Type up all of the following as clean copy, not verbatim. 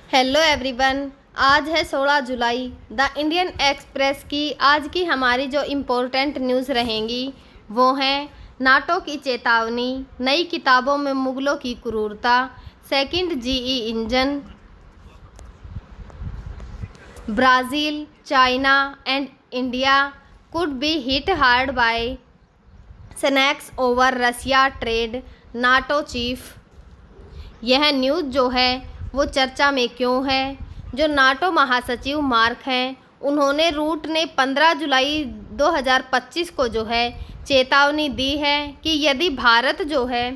Hello everyone. आज है 16 जुलाई। The Indian express की आज की हमारी जो इम्पोर्टेंट न्यूज़ रहेंगी वो हैं नाटो की चेतावनी, नई किताबों में मुगलों की क्रूरता, second GE engine, Brazil, China and India could be hit hard by sanctions over Russia trade, NATO chief. यह न्यूज़ जो है वो चर्चा में क्यों है? जो नाटो महासचिव मार्क हैं, उन्होंने रूट ने 15 जुलाई 2025 को जो है चेतावनी दी है कि यदि भारत जो है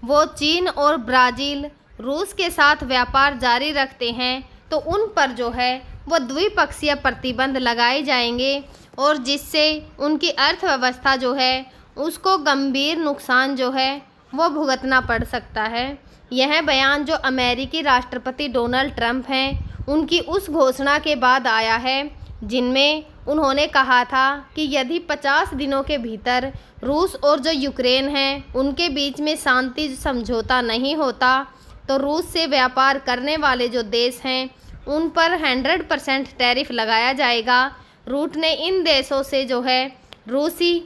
वो चीन और ब्राज़ील, रूस के साथ व्यापार जारी रखते हैं तो उन पर जो है वो द्विपक्षीय प्रतिबंध लगाए जाएंगे और जिससे उनकी अर्थव्यवस्था जो है उसको गंभीर नुकसान जो है वो भुगतना पड़ सकता है। यह बयान जो अमेरिकी राष्ट्रपति डोनाल्ड ट्रंप हैं उनकी उस घोषणा के बाद आया है जिनमें उन्होंने कहा था कि यदि 50 दिनों के भीतर रूस और जो यूक्रेन है उनके बीच में शांति समझौता नहीं होता तो रूस से व्यापार करने वाले जो देश हैं उन पर 100% टैरिफ लगाया जाएगा। रूट ने इन देशों से जो है रूसी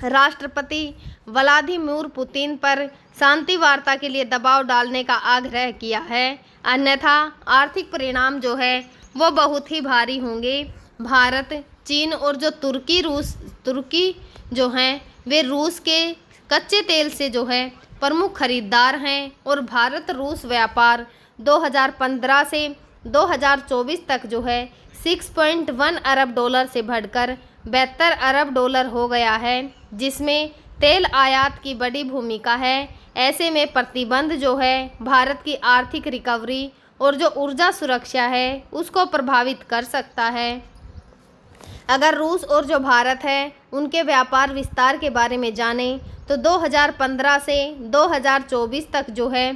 राष्ट्रपति व्लादिमीर पुतिन पर शांति वार्ता के लिए दबाव डालने का आग्रह किया है, अन्यथा आर्थिक परिणाम जो है वो बहुत ही भारी होंगे। भारत, चीन और जो तुर्की जो हैं वे रूस के कच्चे तेल से जो है प्रमुख खरीदार हैं और भारत रूस व्यापार 2015 से 2024 तक जो है 6.1 अरब डॉलर से बढ़कर 72 अरब डॉलर हो गया है, जिसमें तेल आयात की बड़ी भूमिका है। ऐसे में प्रतिबंध जो है भारत की आर्थिक रिकवरी और जो ऊर्जा सुरक्षा है उसको प्रभावित कर सकता है। अगर रूस और जो भारत है उनके व्यापार विस्तार के बारे में जानें तो 2015 से 2024 तक जो है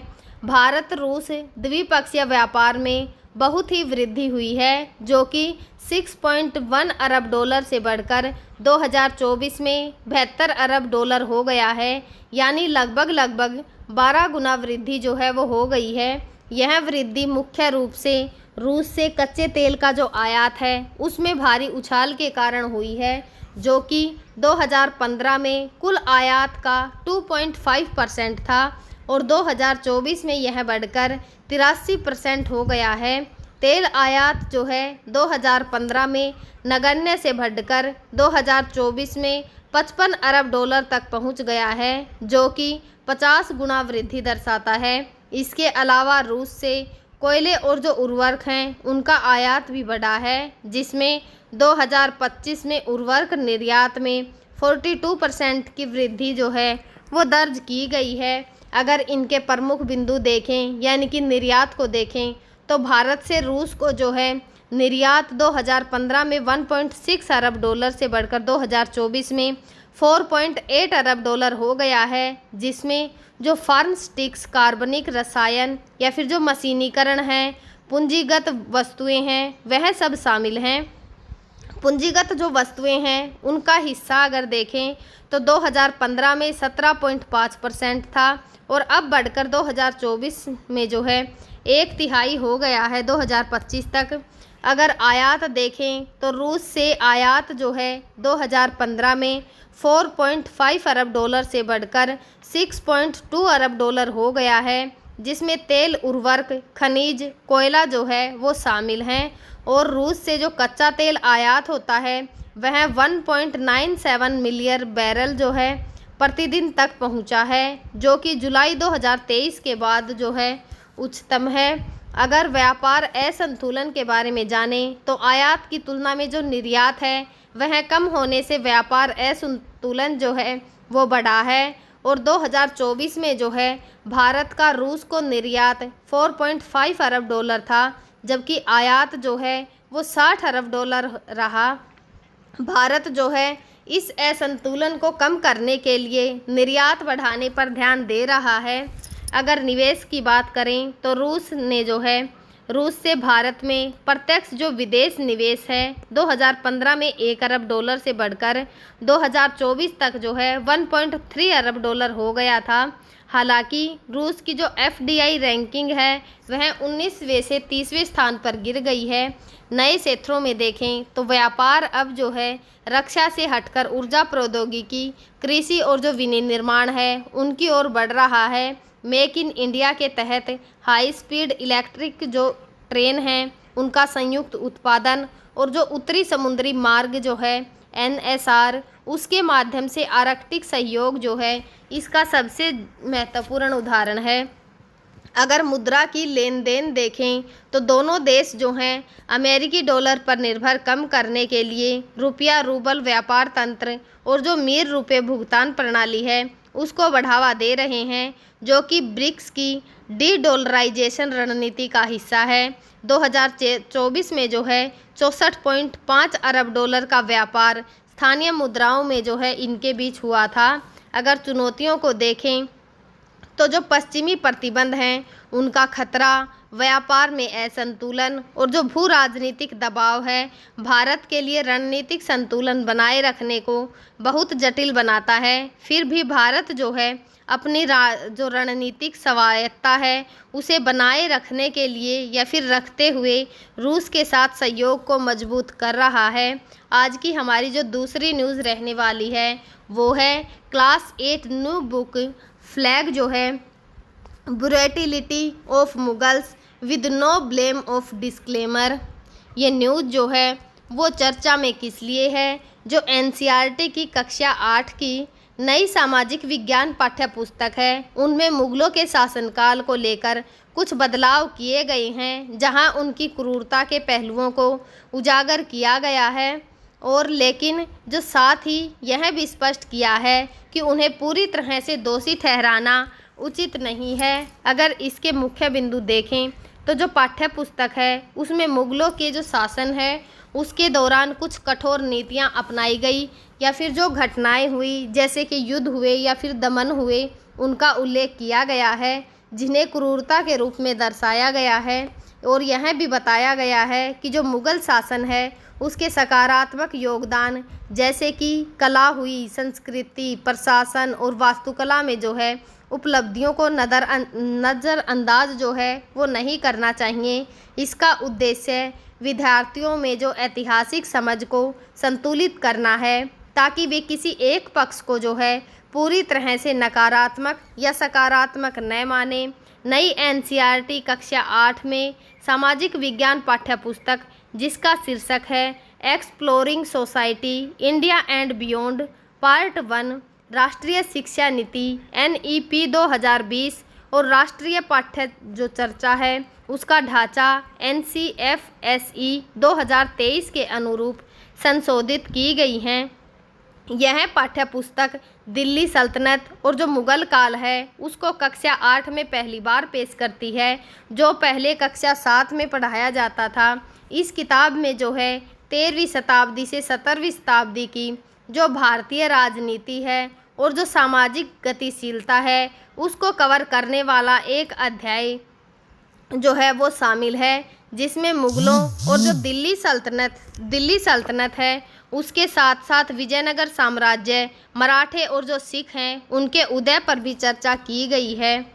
भारत रूस द्विपक्षीय व्यापार में बहुत ही वृद्धि हुई है, जो कि 6.1 अरब डॉलर से बढ़कर 2024 में 72 अरब डॉलर हो गया है, यानी लगभग 12 गुना वृद्धि जो है वो हो गई है। यह वृद्धि मुख्य रूप से रूस से कच्चे तेल का जो आयात है उसमें भारी उछाल के कारण हुई है, जो कि 2015 में कुल आयात का 2.5% था और 2024 में यह बढ़कर 83% हो गया है। तेल आयात जो है 2015 में नगण्य से बढ़कर 2024 में 55 अरब डॉलर तक पहुंच गया है, जो कि 50 गुना वृद्धि दर्शाता है। इसके अलावा रूस से कोयले और जो उर्वरक हैं उनका आयात भी बढ़ा है, जिसमें 2025 में उर्वरक निर्यात में 42% की वृद्धि जो है वो दर्ज की गई है। अगर इनके प्रमुख बिंदु देखें यानी कि निर्यात को देखें तो भारत से रूस को जो है निर्यात 2015 में 1.6 अरब डॉलर से बढ़कर 2024 में 4.8 अरब डॉलर हो गया है, जिसमें जो फार्मास्यूटिक्स, कार्बनिक रसायन या फिर जो मशीनीकरण है, पूंजीगत वस्तुएं हैं, वह सब शामिल हैं। पूंजीगत जो वस्तुएं हैं उनका हिस्सा अगर देखें तो 2015 में 17.5% था और अब बढ़कर 2024 में जो है 1/3 हो गया है 2025 तक। अगर आयात देखें तो रूस से आयात जो है 2015 में 4.5 अरब डॉलर से बढ़कर 6.2 अरब डॉलर हो गया है, जिसमें तेल, उर्वरक, खनिज, कोयला जो है वो शामिल हैं और रूस से जो कच्चा तेल आयात होता है वह 1.97 मिलियन बैरल जो है प्रतिदिन तक पहुंचा है, जो कि जुलाई 2023 के बाद जो है उच्चतम है। अगर व्यापार असंतुलन के बारे में जानें तो आयात की तुलना में जो निर्यात है वह कम होने से व्यापार असंतुलन जो है वो बढ़ा है और 2024 में जो है भारत का रूस को निर्यात 4.5 अरब डॉलर था, जबकि आयात जो है वो 60 अरब डॉलर रहा। भारत जो है इस असंतुलन को कम करने के लिए निर्यात बढ़ाने पर ध्यान दे रहा है। अगर निवेश की बात करें तो रूस से भारत में प्रत्यक्ष जो विदेश निवेश है 2015 में 1 अरब डॉलर से बढ़कर 2024 तक जो है 1.3 अरब डॉलर हो गया था। हालांकि रूस की जो FDI रैंकिंग है वह 19वें से 30वें स्थान पर गिर गई है। नए क्षेत्रों में देखें तो व्यापार अब जो है रक्षा से हटकर ऊर्जा प्रौद्योगिकी, कृषि और जो विनिर्माण है उनकी ओर बढ़ रहा है। मेक इन इंडिया के तहत हाई स्पीड इलेक्ट्रिक जो ट्रेन हैं उनका संयुक्त उत्पादन और जो उत्तरी समुद्री मार्ग जो है NSR उसके माध्यम से आर्कटिक सहयोग जो है इसका सबसे महत्वपूर्ण उदाहरण है। अगर मुद्रा की लेन देन देखें तो दोनों देश जो हैं अमेरिकी डॉलर पर निर्भर कम करने के लिए रुपया रूबल व्यापार तंत्र और जो मीर रुपये भुगतान प्रणाली है उसको बढ़ावा दे रहे हैं, जो कि ब्रिक्स की डी-डॉलराइजेशन रणनीति का हिस्सा है। 2024 में जो है 64.5 अरब डॉलर का व्यापार स्थानीय मुद्राओं में जो है इनके बीच हुआ था। अगर चुनौतियों को देखें तो जो पश्चिमी प्रतिबंध हैं उनका खतरा, व्यापार में असंतुलन और जो भू राजनीतिक दबाव है भारत के लिए रणनीतिक संतुलन बनाए रखने को बहुत जटिल बनाता है। फिर भी भारत जो है अपनी जो रणनीतिक स्वायत्तता है उसे बनाए रखने के लिए या फिर रखते हुए रूस के साथ सहयोग को मजबूत कर रहा है। आज की हमारी जो दूसरी न्यूज़ रहने वाली है वो है क्लास 8 न्यू बुक फ्लैग जो है brutality of Mughals with no blame of disclaimer. ये न्यूज़ जो है वो चर्चा में किस लिए है? जो NCERT की कक्षा 8 की नई सामाजिक विज्ञान पाठ्य पुस्तक है उनमें मुगलों के शासनकाल को लेकर कुछ बदलाव किए गए हैं, जहां उनकी क्रूरता के पहलुओं को उजागर किया गया है और लेकिन जो साथ ही यह भी स्पष्ट किया है कि उन्हें पूरी तरह से दोषी ठहराना उचित नहीं है। अगर इसके मुख्य बिंदु देखें तो जो पाठ्य पुस्तक है उसमें मुगलों के जो शासन है उसके दौरान कुछ कठोर नीतियां अपनाई गई या फिर जो घटनाएं हुई जैसे कि युद्ध हुए या फिर दमन हुए उनका उल्लेख किया गया है, जिन्हें क्रूरता के रूप में दर्शाया गया है। और यह भी बताया गया है कि जो मुग़ल शासन है उसके सकारात्मक योगदान जैसे कि कला हुई, संस्कृति, प्रशासन और वास्तुकला में जो है उपलब्धियों को नज़रअंदाज जो है वो नहीं करना चाहिए। इसका उद्देश्य विद्यार्थियों में जो ऐतिहासिक समझ को संतुलित करना है ताकि वे किसी एक पक्ष को जो है पूरी तरह से नकारात्मक या सकारात्मक न माने। नई NCERT कक्षा 8 में सामाजिक विज्ञान पाठ्य पुस्तक जिसका शीर्षक है exploring society India and beyond part 1 राष्ट्रीय शिक्षा नीति NEP 2020 और राष्ट्रीय पाठ्य जो चर्चा है उसका ढांचा NCFSE 2023 के अनुरूप संशोधित की गई हैं। यह पाठ्य पुस्तक दिल्ली सल्तनत और जो मुग़ल काल है उसको कक्षा 8 में पहली बार पेश करती है, जो पहले कक्षा 7 में पढ़ाया जाता था। इस किताब में जो है 13वीं शताब्दी से 17वीं शताब्दी की जो भारतीय राजनीति है और जो सामाजिक गतिशीलता है उसको कवर करने वाला एक अध्याय जो है वो शामिल है, जिसमें मुग़लों और जो दिल्ली सल्तनत है उसके साथ साथ विजयनगर साम्राज्य, मराठे और जो सिख हैं उनके उदय पर भी चर्चा की गई है।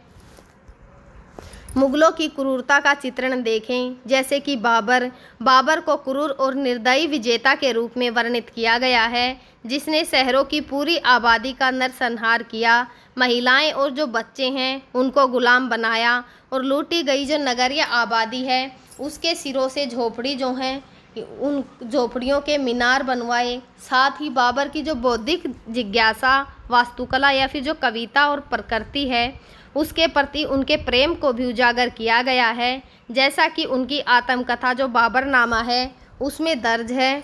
मुग़लों की क्रूरता का चित्रण देखें, जैसे कि बाबर को क्रूर और निर्दयी विजेता के रूप में वर्णित किया गया है, जिसने शहरों की पूरी आबादी का नरसंहार किया, महिलाएं और जो बच्चे हैं उनको गुलाम बनाया और लूटी गई जो नगरीय आबादी है उसके सिरों से झोपड़ी जो हैं उन झोपड़ियों के मीनार बनवाए। साथ ही बाबर की जो बौद्धिक जिज्ञासा, वास्तुकला या फिर जो कविता और प्रकृति है उसके प्रति उनके प्रेम को भी उजागर किया गया है, जैसा कि उनकी आत्मकथा जो बाबरनामा है उसमें दर्ज है।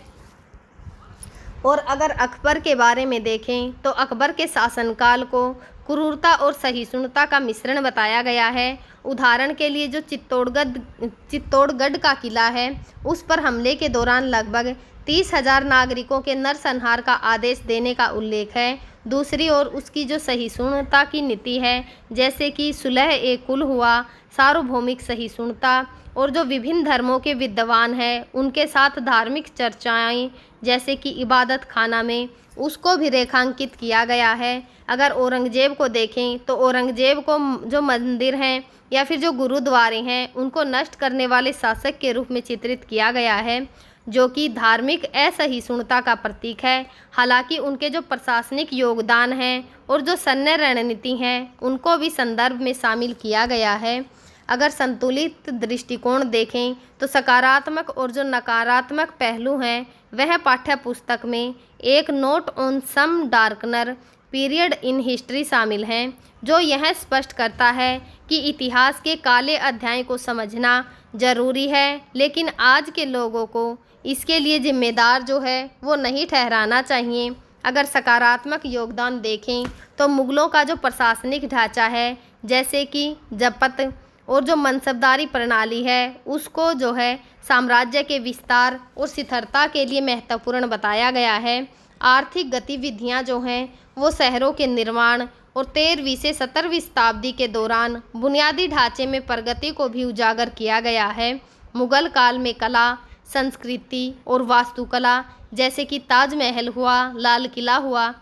और अगर अकबर के बारे में देखें तो अकबर के शासनकाल को क्रूरता और सहिष्णुता का मिश्रण बताया गया है। उदाहरण के लिए जो चित्तौड़गढ़ का किला है उस पर हमले के दौरान लगभग 30,000 नागरिकों के नरसंहार का आदेश देने का उल्लेख है। दूसरी ओर उसकी जो सहिष्णुता की नीति है, जैसे कि सुलह ए कुल हुआ, सार्वभौमिक सहिष्णुता और जो विभिन्न धर्मों के विद्वान हैं उनके साथ धार्मिक चर्चाएं जैसे कि इबादत खाना में, उसको भी रेखांकित किया गया है। अगर औरंगजेब को देखें तो औरंगजेब को जो मंदिर हैं या फिर जो गुरुद्वारे हैं उनको नष्ट करने वाले शासक के रूप में चित्रित किया गया है, जो कि धार्मिक असहिष्णुता का प्रतीक है। हालांकि उनके जो प्रशासनिक योगदान हैं और जो सैन्य रणनीति हैं उनको भी संदर्भ में शामिल किया गया है। अगर संतुलित दृष्टिकोण देखें तो सकारात्मक और जो नकारात्मक पहलू हैं वह पाठ्य पुस्तक में एक note on some darker period in history शामिल हैं, जो यह स्पष्ट करता है कि इतिहास के काले अध्याय को समझना जरूरी है, लेकिन आज के लोगों को इसके लिए जिम्मेदार जो है वो नहीं ठहराना चाहिए। अगर सकारात्मक योगदान देखें तो मुगलों का जो प्रशासनिक ढांचा है जैसे कि जपत और जो मनसबदारी प्रणाली है उसको जो है साम्राज्य के विस्तार और स्थिरता के लिए महत्वपूर्ण बताया गया है। आर्थिक गतिविधियां जो हैं वो शहरों के निर्माण और 13वीं से 17वीं शताब्दी के दौरान बुनियादी ढांचे में प्रगति को भी उजागर किया गया है। मुगल काल में कला, संस्कृति और वास्तुकला जैसे कि ताजमहल हुआ, लाल किला हुआ,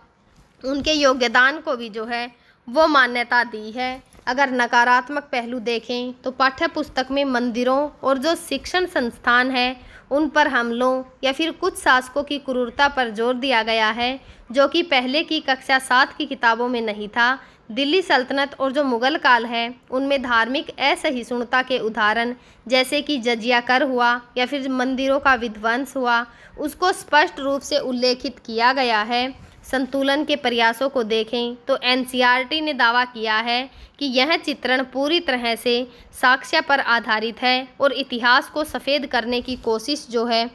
उनके योगदान को भी जो है वो मान्यता दी है। अगर नकारात्मक पहलू देखें तो पाठ्य पुस्तक में मंदिरों और जो शिक्षण संस्थान है उन पर हमलों या फिर कुछ शासकों की क्रूरता पर जोर दिया गया है, जो कि पहले की कक्षा 7 की किताबों में नहीं था। दिल्ली सल्तनत और जो मुगल काल है उनमें धार्मिक असहिष्णुता के उदाहरण जैसे कि जजिया कर हुआ या फिर मंदिरों का विध्वंस हुआ, उसको स्पष्ट रूप से उल्लेखित किया गया है। संतुलन के प्रयासों को देखें तो एनसीईआरटी ने दावा किया है कि यह चित्रण पूरी तरह से साक्ष्य पर आधारित है और इतिहास को सफ़ेद करने की कोशिश जो है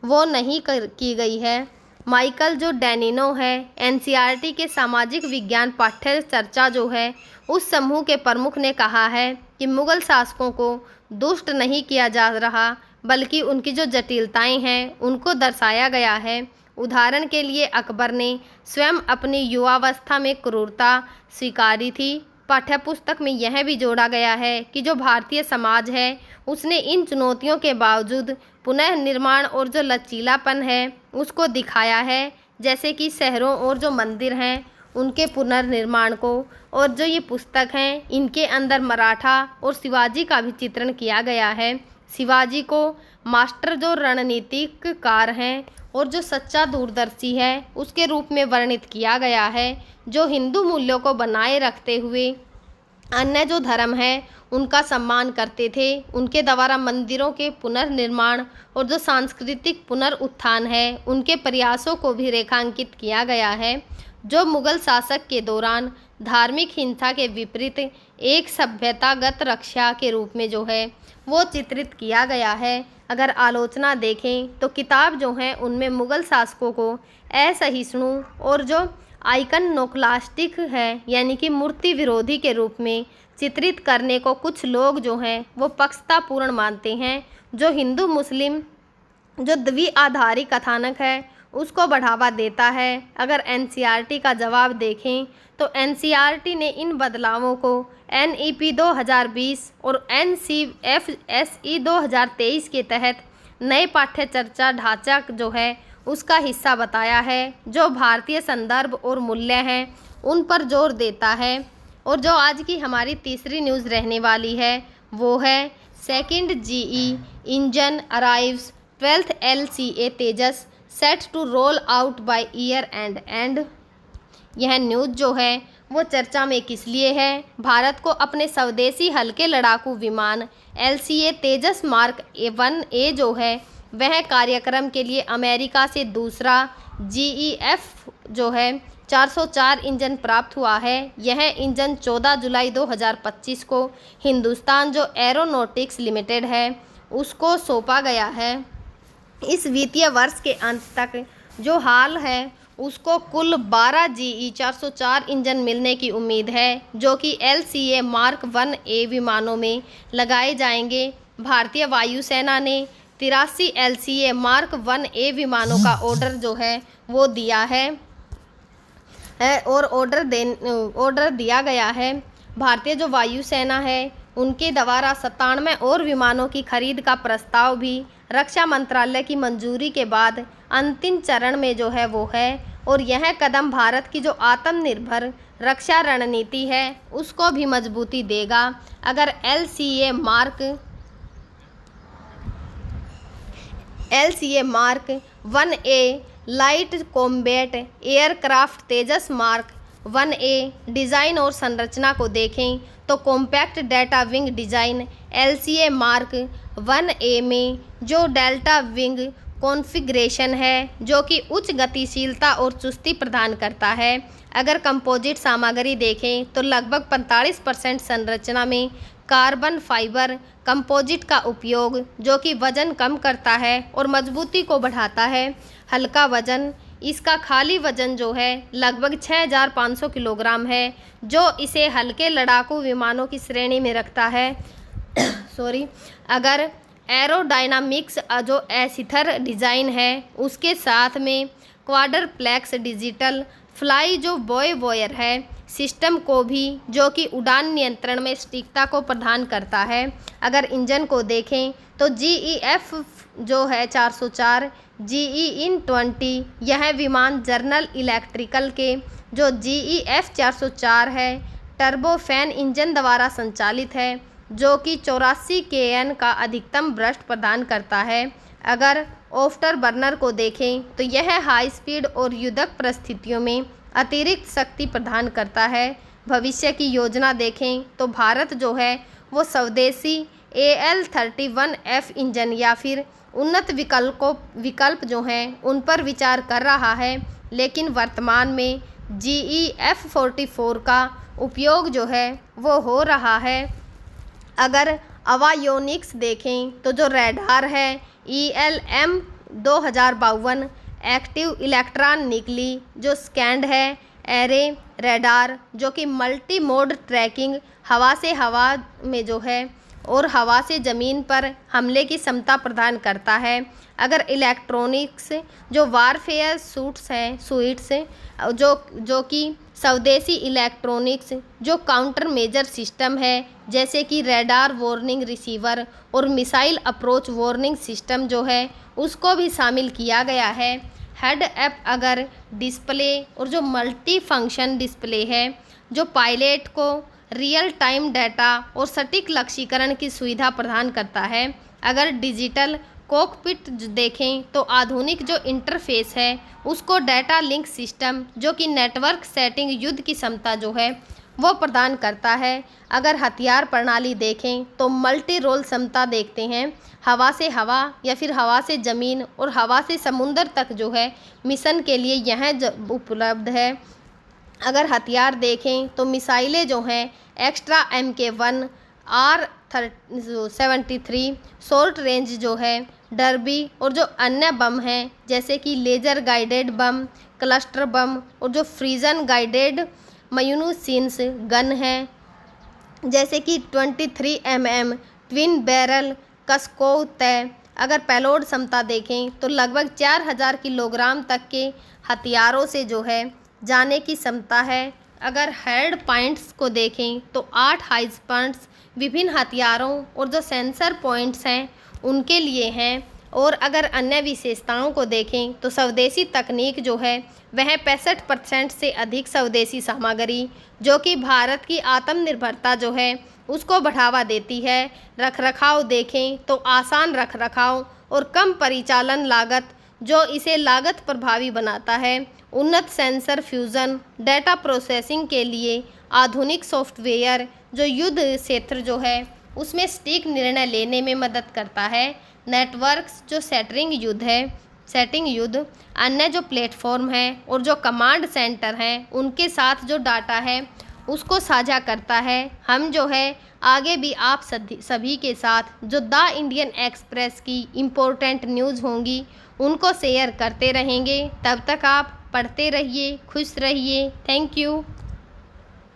वो नहीं की गई है। माइकल जो डैनिनो है एनसीईआरटी के सामाजिक विज्ञान पाठ्य चर्चा जो है उस समूह के प्रमुख ने कहा है कि मुगल शासकों को दुष्ट नहीं किया जा रहा, बल्कि उनकी जो जटिलताएं हैं उनको दर्शाया गया है। उदाहरण के लिए अकबर ने स्वयं अपनी युवावस्था में क्रूरता स्वीकारी थी। पाठ्यपुस्तक में यह भी जोड़ा गया है कि जो भारतीय समाज है उसने इन चुनौतियों के बावजूद पुनः निर्माण और जो लचीलापन है उसको दिखाया है, जैसे कि शहरों और जो मंदिर हैं उनके पुनर्निर्माण को। और जो ये पुस्तक हैं इनके अंदर मराठा और शिवाजी का भी चित्रण किया गया है। शिवाजी को मास्टर जो रणनीतिककार हैं और जो सच्चा दूरदर्शी है उसके रूप में वर्णित किया गया है, जो हिंदू मूल्यों को बनाए रखते हुए अन्य जो धर्म हैं उनका सम्मान करते थे। उनके द्वारा मंदिरों के पुनर्निर्माण और जो सांस्कृतिक पुनरुत्थान है उनके प्रयासों को भी रेखांकित किया गया है, जो मुगल शासक के दौरान धार्मिक हिंसा के विपरीत एक सभ्यतागत रक्षा के रूप में जो है वो चित्रित किया गया है। अगर आलोचना देखें तो किताब जो है उनमें मुगल शासकों को असहिष्णु और जो आइकनोक्लास्टिक है यानी कि मूर्ति विरोधी के रूप में चित्रित करने को कुछ लोग जो हैं वो पक्षतापूर्ण मानते हैं, जो हिंदू मुस्लिम जो द्विआधारी कथानक है उसको बढ़ावा देता है। अगर एनसीईआरटी का जवाब देखें तो एनसीईआरटी ने इन बदलावों को एनईपी 2020 और एनसीएफएसई 2023 के तहत नए पाठ्य चर्चा ढांचा जो है उसका हिस्सा बताया है, जो भारतीय संदर्भ और मूल्य हैं उन पर जोर देता है। और जो आज की हमारी तीसरी न्यूज़ रहने वाली है वो है second GE engine arrives 12th LCA Tejas set to roll out by year end. यह न्यूज़ जो है वो चर्चा में किस लिए है? भारत को अपने स्वदेशी हल्के लड़ाकू विमान LCA तेजस मार्क 1A जो है वह कार्यक्रम के लिए अमेरिका से दूसरा GEF जो है 404 इंजन प्राप्त हुआ है। यह इंजन 14 जुलाई 2025 को हिंदुस्तान जो एरोनॉटिक्स लिमिटेड है उसको सौंपा गया है। इस वित्तीय वर्ष के अंत तक जो हाल है उसको कुल 12 GE 404 इंजन मिलने की उम्मीद है, जो कि LCA मार्क 1A विमानों में लगाए जाएंगे। भारतीय वायुसेना ने 83 LCA मार्क 1A विमानों का ऑर्डर जो है वो दिया है और ऑर्डर दिया गया है। भारतीय जो वायुसेना है उनके द्वारा 97 और विमानों की खरीद का प्रस्ताव भी रक्षा मंत्रालय की मंजूरी के बाद अंतिम चरण में जो है वो है। और यह कदम भारत की जो आत्मनिर्भर रक्षा रणनीति है उसको भी मजबूती देगा। अगर LCA mark 1A light combat aircraft Tejas mark 1A design और संरचना को देखें तो compact delta wing design LCA mark 1A में जो डेल्टा विंग कॉन्फ़िगरेशन है जो कि उच्च गतिशीलता और चुस्ती प्रदान करता है। अगर कंपोजिट सामग्री देखें तो लगभग 45% संरचना में कार्बन फाइबर कंपोजिट का उपयोग जो कि वजन कम करता है और मजबूती को बढ़ाता है। हल्का वजन, इसका खाली वजन जो है लगभग 6500 किलोग्राम है जो इसे हल्के लड़ाकू विमानों की श्रेणी में रखता है। अगर एरोडायनामिक्स जो एसिथर डिज़ाइन है उसके साथ में क्वाड्रप्लेक्स डिजिटल फ्लाई जो बॉय है सिस्टम को भी जो कि उड़ान नियंत्रण में सटीकता को प्रदान करता है। अगर इंजन को देखें तो GEF जो है 404 GE in 20 यह विमान जनरल इलेक्ट्रिकल के जो GEF 404 है टर्बोफैन इंजन द्वारा संचालित है जो कि 84 kN का अधिकतम ब्रस्ट प्रदान करता है। अगर ऑफ्टर बर्नर को देखें तो यह हाई स्पीड और युद्धक परिस्थितियों में अतिरिक्त शक्ति प्रदान करता है। भविष्य की योजना देखें तो भारत जो है वो स्वदेशी AL-31F इंजन या फिर उन्नत विकल्प जो हैं उन पर विचार कर रहा है, लेकिन वर्तमान में GEF-44 का उपयोग जो है वो हो रहा है। अगर अवायोनिक्स देखें तो जो रडार है ELM 2052 एक्टिव इलेक्ट्रॉन निकली जो स्कैंड है एरे रडार जो कि मल्टी मोड ट्रैकिंग हवा से हवा में जो है और हवा से ज़मीन पर हमले की क्षमता प्रदान करता है। अगर इलेक्ट्रॉनिक्स जो वारफेयर सुइट्स जो कि स्वदेशी इलेक्ट्रॉनिक्स जो काउंटर मेजर सिस्टम है जैसे कि रडार वार्निंग रिसीवर और मिसाइल अप्रोच वार्निंग सिस्टम जो है उसको भी शामिल किया गया है। हेड अप अगर डिस्प्ले और जो मल्टी फंक्शन डिस्प्ले है जो पायलट को रियल टाइम डाटा और सटीक लक्ष्यीकरण की सुविधा प्रदान करता है। अगर डिजिटल कॉकपिट देखें तो आधुनिक जो इंटरफेस है उसको डाटा लिंक सिस्टम जो कि नेटवर्क सेटिंग युद्ध की क्षमता जो है वो प्रदान करता है। अगर हथियार प्रणाली देखें तो मल्टी रोल क्षमता देखते हैं, हवा से हवा या फिर हवा से ज़मीन और हवा से समुद्र तक जो है मिशन के लिए यह उपलब्ध है। अगर हथियार देखें तो मिसाइलें जो हैं extra MK1 R73 short range जो है डर्बी और जो अन्य बम हैं जैसे कि laser guided bomb, cluster bomb और जो फ्रीजन गाइडेड म्यूनिशंस गन हैं जैसे कि 23 mm ट्विन बैरल कस्कोव तय। अगर पेलोड क्षमता देखें तो लगभग 4000 किलोग्राम तक के हथियारों से जो है जाने की क्षमता है। अगर हेड पॉइंट्स को देखें तो 8 हाई पॉइंट्स विभिन्न हथियारों और जो सेंसर पॉइंट्स हैं उनके लिए हैं। और अगर अन्य विशेषताओं को देखें तो स्वदेशी तकनीक जो है वह 65% से अधिक स्वदेशी सामग्री जो कि भारत की आत्मनिर्भरता जो है उसको बढ़ावा देती है। रखरखाव देखें तो आसान रखरखाव और कम परिचालन लागत जो इसे लागत प्रभावी बनाता है। उन्नत सेंसर फ्यूज़न डेटा प्रोसेसिंग के लिए आधुनिक सॉफ्टवेयर जो युद्ध क्षेत्र जो है उसमें सटीक निर्णय लेने में मदद करता है। नेटवर्क्स जो सेटिंग युद्ध अन्य जो प्लेटफॉर्म हैं और जो कमांड सेंटर हैं उनके साथ जो डाटा है उसको साझा करता है। हम जो है आगे भी आप सभी के साथ जो द इंडियन एक्सप्रेस की इम्पोर्टेंट न्यूज़ होंगी उनको शेयर करते रहेंगे। तब तक आप पढ़ते रहिए, खुश रहिए। Thank you.